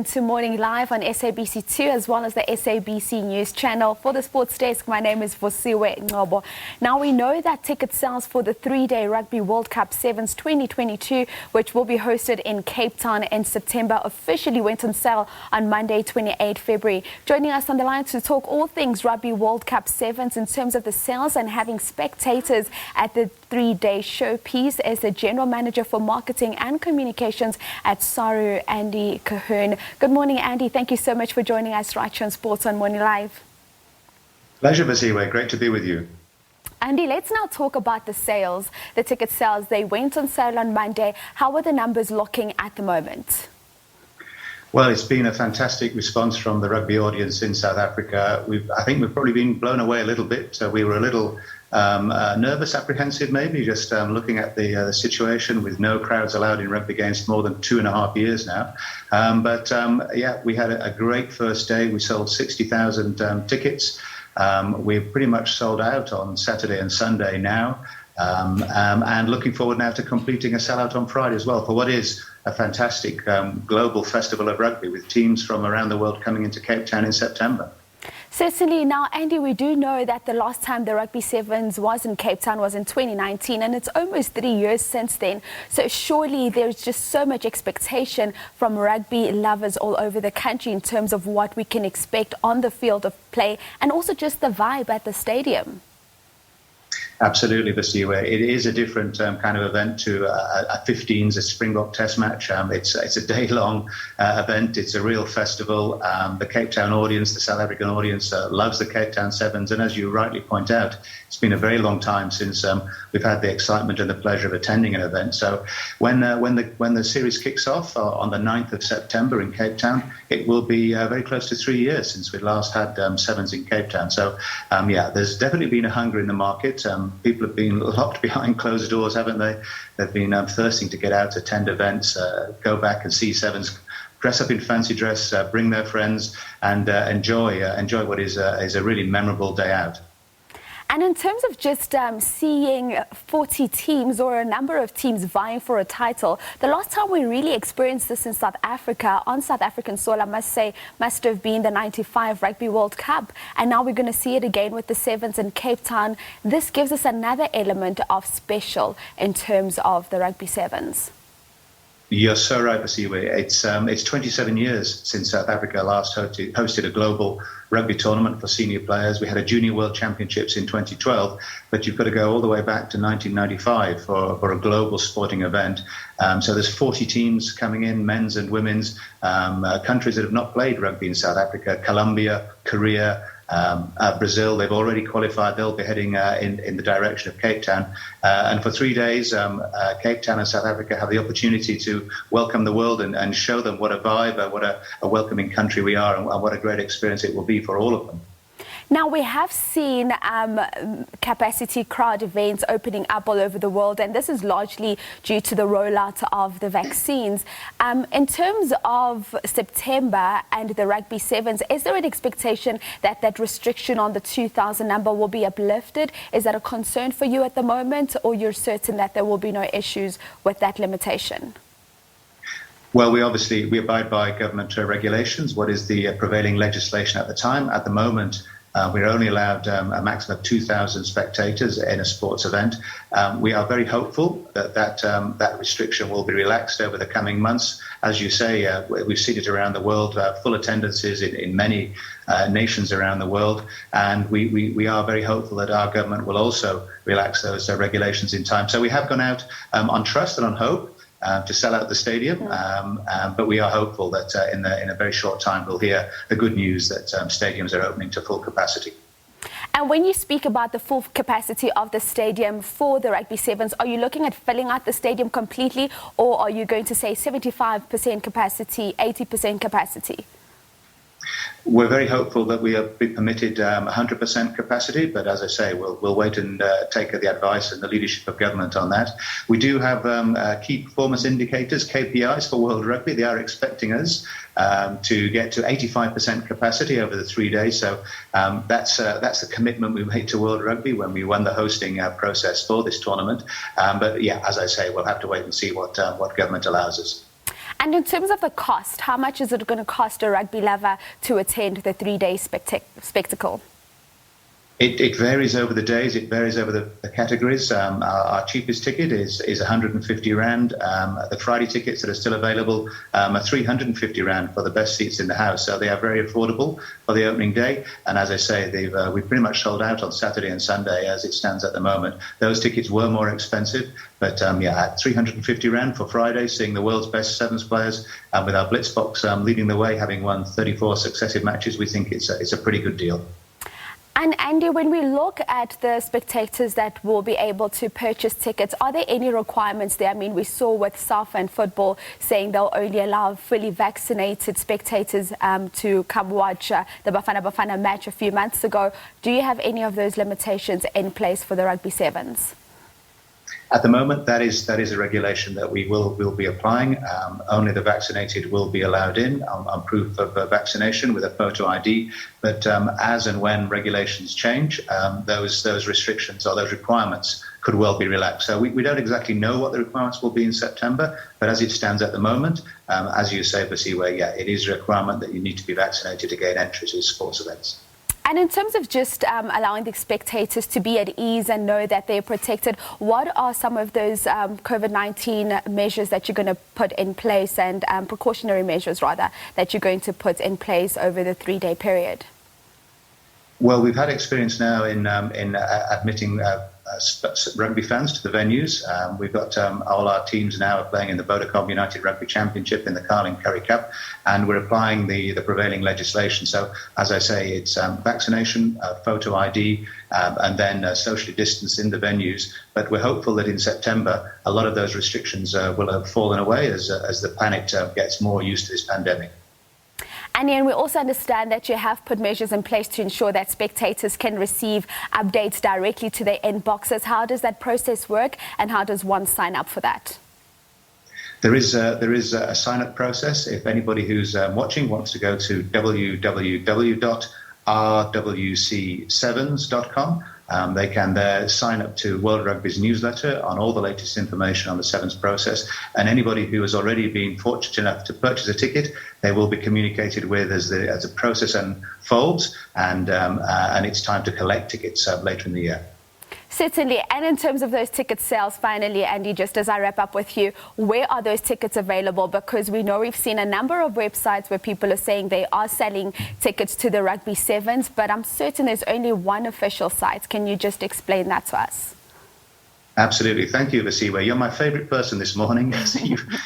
To Morning Live on SABC2 as well as the SABC News channel. For the sports desk, my name is Vosiwe Ngobo. Now we know that ticket sales for the three-day Rugby World Cup Sevens 2022, which will be hosted in Cape Town in September, officially went on sale on Monday, 28 February. Joining us on the line to talk all things Rugby World Cup Sevens in terms of the sales and having spectators at the three-day showpiece is the General Manager for Marketing and Communications at SARU, Andy Colquhoun. Good morning, Andy. Thank you so much for joining us right here on Sports on Morning Live. Pleasure, Vasiwe. Great to be with you. Andy, let's now talk about the sales, the ticket sales. They went on sale on Monday. How are the numbers looking at the moment? Well, it's been a fantastic response from the rugby audience in South Africa. I think we've probably been blown away a little bit. We were a little nervous, apprehensive maybe, just looking at the situation with no crowds allowed in rugby games for more than 2.5 years now. Yeah, we had a great first day. We sold 60,000 tickets. We're pretty much sold out on Saturday and Sunday now. And looking forward now to completing a sellout on Friday as well for what is a fantastic global festival of rugby with teams from around the world coming into Cape Town in September. Certainly. Now, Andy, we do know that the last time the Rugby Sevens was in Cape Town was in 2019, and it's almost 3 years since then. So surely there's just so much expectation from rugby lovers all over the country in terms of what we can expect on the field of play and also just the vibe at the stadium. Absolutely, Vasiwe. It is a different kind of event to a 15s, a Springbok Test match. It's a day-long event. It's a real festival. The Cape Town audience, the South African audience, loves the Cape Town Sevens. And as you rightly point out, it's been a very long time since we've had the excitement and the pleasure of attending an event. So when the series kicks off on the 9th of September in Cape Town, it will be very close to 3 years since we last had Sevens in Cape Town. So, yeah, there's definitely been a hunger in the market. People have been locked behind closed doors, haven't they? They've been thirsting to get out, attend events, go back and see Sevens, dress up in fancy dress, bring their friends, and enjoy what is a really memorable day out. And in terms of just seeing 40 teams or a number of teams vying for a title, the last time we really experienced this in South Africa, on South African soil, I must say, must have been the 95 Rugby World Cup. And now we're going to see it again with the Sevens in Cape Town. This gives us another element of special in terms of the Rugby Sevens. You're so right, Vasiwe. It's 27 years since South Africa last hosted a global rugby tournament for senior players. We had a Junior World Championships in 2012, but you've got to go all the way back to 1995 for a global sporting event. So there's 40 teams coming in, men's and women's, countries that have not played rugby in South Africa: Colombia, Korea, Brazil. They've already qualified. They'll be heading in the direction of Cape Town. And for 3 days, Cape Town and South Africa have the opportunity to welcome the world and show them what a vibe, what a welcoming country we are, and what a great experience it will be for all of them. Now, we have seen capacity crowd events opening up all over the world, and this is largely due to the rollout of the vaccines. In terms of September and the Rugby Sevens, is there an expectation that that restriction on the 2,000 number will be uplifted? Is that a concern for you at the moment, or you're certain that there will be no issues with that limitation? Well, we abide by government regulations. What is the prevailing legislation at the time? At the moment, we're only allowed a maximum of 2,000 spectators in a sports event. We are very hopeful that restriction will be relaxed over the coming months. As you say, we've seen it around the world, full attendances in many nations around the world. And we are very hopeful that our government will also relax those regulations in time. So we have gone out on trust and on hope to sell out the stadium, but we are hopeful that in a very short time we'll hear the good news that stadiums are opening to full capacity. And when you speak about the full capacity of the stadium for the Rugby Sevens, are you looking at filling out the stadium completely, or are you going to say 75% capacity, 80% capacity? We're very hopeful that we'll be permitted 100% capacity, but as I say, we'll wait and take the advice and the leadership of government on that. We do have key performance indicators, KPIs for World Rugby. They are expecting us to get to 85% capacity over the 3 days. So that's the commitment we made to World Rugby when we won the hosting process for this tournament. But yeah, as I say, we'll have to wait and see what government allows us. And in terms of the cost, how much is it going to cost a rugby lover to attend the 3-day spectacle? It varies over the days. It varies over the categories. Our cheapest ticket is 150 Rand. The Friday tickets that are still available are 350 Rand for the best seats in the house. So they are very affordable for the opening day. And as I say, we've pretty much sold out on Saturday and Sunday as it stands at the moment. Those tickets were more expensive, but at 350 Rand for Friday, seeing the world's best sevens players, with our Blitzbox leading the way, having won 34 successive matches, we think it's a pretty good deal. And Andy, when we look at the spectators that will be able to purchase tickets, are there any requirements there? I mean, we saw with SARU and football saying they'll only allow fully vaccinated spectators to come watch the Bafana match a few months ago. Do you have any of those limitations in place for the Rugby Sevens? At the moment, that is a regulation that we will be applying. Only the vaccinated will be allowed in on proof of vaccination with a photo ID. But as and when regulations change, those restrictions or those requirements could well be relaxed. So we don't exactly know what the requirements will be in September, but as it stands at the moment, as you say, Basiwe, it is a requirement that you need to be vaccinated to gain entry to sports events. And in terms of just allowing the spectators to be at ease and know that they're protected, what are some of those COVID-19 measures that you're going to put in place, and precautionary measures, rather, that you're going to put in place over the 3-day period? Well, we've had experience now in admitting rugby fans to the venues. We've got all our teams now are playing in the Vodacom United Rugby Championship in the Carling Curry Cup, and we're applying the prevailing legislation. So, as I say, it's vaccination, photo ID, and then socially distance in the venues. But we're hopeful that in September, a lot of those restrictions will have fallen away as the planet gets more used to this pandemic. And we also understand that you have put measures in place to ensure that spectators can receive updates directly to their inboxes. How does that process work, and how does one sign up for that? There is a sign-up process. If anybody who's watching wants to go to www.rwc7s.com, they can there sign up to World Rugby's newsletter on all the latest information on the sevens process. And anybody who has already been fortunate enough to purchase a ticket, they will be communicated with as the process unfolds, and it's time to collect tickets later in the year. Certainly. And in terms of those ticket sales, finally, Andy, just as I wrap up with you, where are those tickets available? Because we know we've seen a number of websites where people are saying they are selling tickets to the Rugby Sevens, but I'm certain there's only one official site. Can you just explain that to us? Absolutely. Thank you, Basiwe. You're my favourite person this morning.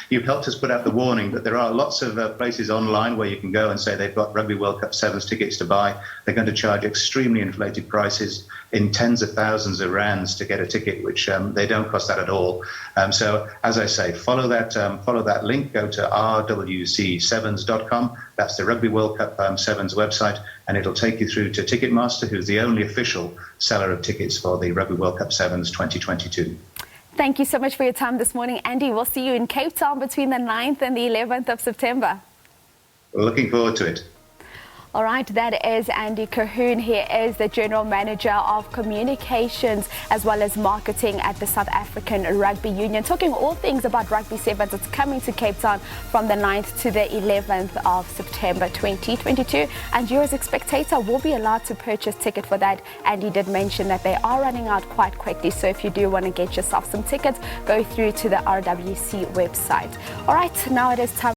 You've helped us put out the warning that there are lots of places online where you can go and say they've got Rugby World Cup Sevens tickets to buy. They're going to charge extremely inflated prices in tens of thousands of rands to get a ticket, which they don't cost that at all. So, as I say, follow that link. Go to rwc7s.com. That's the Rugby World Cup Sevens website, and it'll take you through to Ticketmaster, who's the only official seller of tickets for the Rugby World Cup Sevens 2022. Thank you so much for your time this morning, Andy. We'll see you in Cape Town between the 9th and the 11th of September. We're looking forward to it. All right, that is Andy Colquhoun. He is the General Manager of Communications as well as Marketing at the South African Rugby Union, talking all things about Rugby Sevens. It's coming to Cape Town from the 9th to the 11th of September 2022. And you as a spectator will be allowed to purchase ticket for that. Andy did mention that they are running out quite quickly. So if you do want to get yourself some tickets, go through to the RWC website. All right, now it is time